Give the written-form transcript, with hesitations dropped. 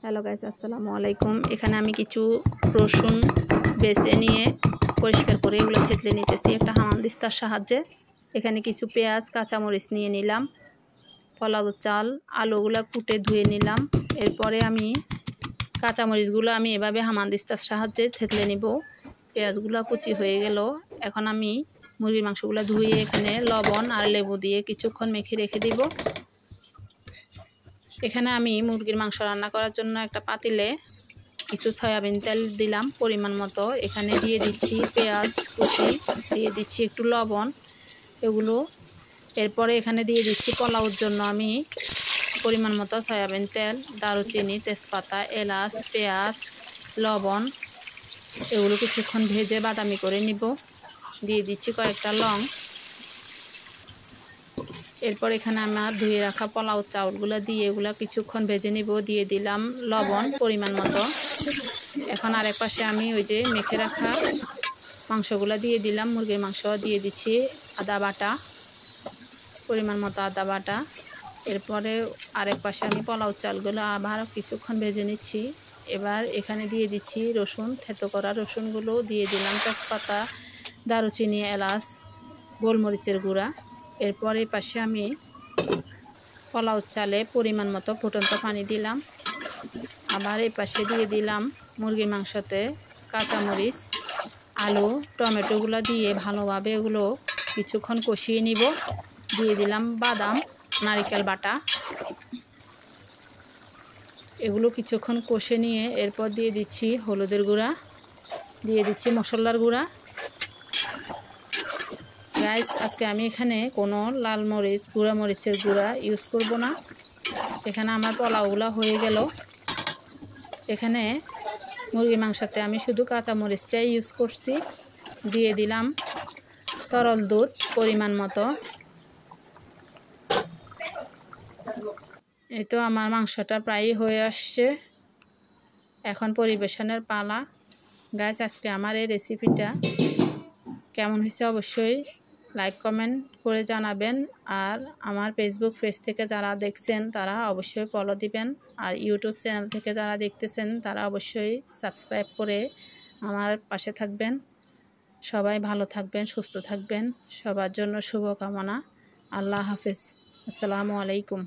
Hello guys, আসসালামু আলাইকুম। এখানে আমি কিছু রসুন বেছে নিয়ে পরিষ্কার করে এগুলো থেতলে নিতেছি একটা হামানদিস্তার সাহায্যে। এখানে কিছু পেঁয়াজ কাঁচামরিচ নিয়ে নিলাম, পোলাও চাল, আলুগুলো কুটে ধুয়ে নিলাম। এরপরে আমি কাঁচামরিচগুলো আমি এভাবে হামানদিস্তার সাহায্যে থেতলে নিব। পেঁয়াজগুলো কুচি হয়ে গেল। এখন আমি মুরগির মাংসগুলো ধুয়ে এখানে লবণ আর লেবু দিয়ে কিছুক্ষণ মেখে রেখে দিব। এখানে আমি মুরগির মাংস রান্না করার জন্য একটা পাতিলে কিছু সয়াবিন তেল দিলাম পরিমাণ মতো। এখানে দিয়ে দিচ্ছি পেঁয়াজ কুচি, দিয়ে দিচ্ছি একটু লবণ এগুলো। এরপরে এখানে দিয়ে দিচ্ছি পোলাওর জন্য আমি পরিমাণ মতো সয়াবিন তেল, দারুচিনি, তেজপাতা, এলাচ, পেঁয়াজ, লবণ এগুলো কিছুক্ষণ ভেজে বাদামি করে নিব। দিয়ে দিচ্ছি কয়েকটা লং। এরপর এখানে আমার ধুয়ে রাখা পোলাও চাউলগুলো দিয়ে এগুলো কিছুক্ষণ ভেজে নিব। দিয়ে দিলাম লবণ পরিমাণ মতো। এখন আরেক পাশে আমি ওই যে মেখে রাখা মাংসগুলো দিয়ে দিলাম। মুরগির মাংস দিয়ে দিচ্ছি আদা বাটা, পরিমাণ মতো আদা বাটা। এরপরে আরেক পাশে আমি পোলাও চালগুলো আবার কিছুক্ষণ ভেজে নিচ্ছি। এবার এখানে দিয়ে দিচ্ছি রসুন, থেতো করা রসুনগুলো দিয়ে দিলাম, তেজপাতা, দারুচিনি, এলাচ, গোলমরিচের গুঁড়া। এরপর এই পাশে আমি পোলাও চালে পরিমাণ মতো ফুটন্ত পানি দিলাম। আবার এই পাশে দিয়ে দিলাম মুরগির মাংসতে কাঁচামরিচ, আলু, টমেটোগুলো দিয়ে ভালোভাবে এগুলো কিছুক্ষণ কষিয়ে নিব। দিয়ে দিলাম বাদাম, নারকেল বাটা, এগুলো কিছুক্ষণ কষে নিয়ে এরপর দিয়ে দিচ্ছি হলুদের গুঁড়া, দিয়ে দিচ্ছি মশলার গুঁড়া। গাইস, আজকে আমি এখানে কোনো লাল মরিচ, গুঁড়া মরিচের গুঁড়া ইউজ করব না। এখানে আমার পোলাওগুলো হয়ে গেল। এখানে মুরগির মাংসতে আমি শুধু কাঁচা মরিচটাই ইউজ করছি। দিয়ে দিলাম তরল দুধ পরিমাণ মতো। এই তো আমার মাংসটা প্রায় হয়ে আসছে, এখন পরিবেশনের পালা। গাইস, আজকে আমার এই রেসিপিটা কেমন হয়েছে অবশ্যই লাইক কমেন্ট করে জানাবেন। আর আমার ফেসবুক পেজ থেকে যারা দেখছেন তারা অবশ্যই ফলো দিবেন। আর ইউটিউব চ্যানেল থেকে যারা দেখতেছেন তারা অবশ্যই সাবস্ক্রাইব করে আমার পাশে থাকবেন। সবাই ভালো থাকবেন, সুস্থ থাকবেন, সবার জন্য শুভকামনা। আল্লাহ হাফেজ। আসসালামু আলাইকুম।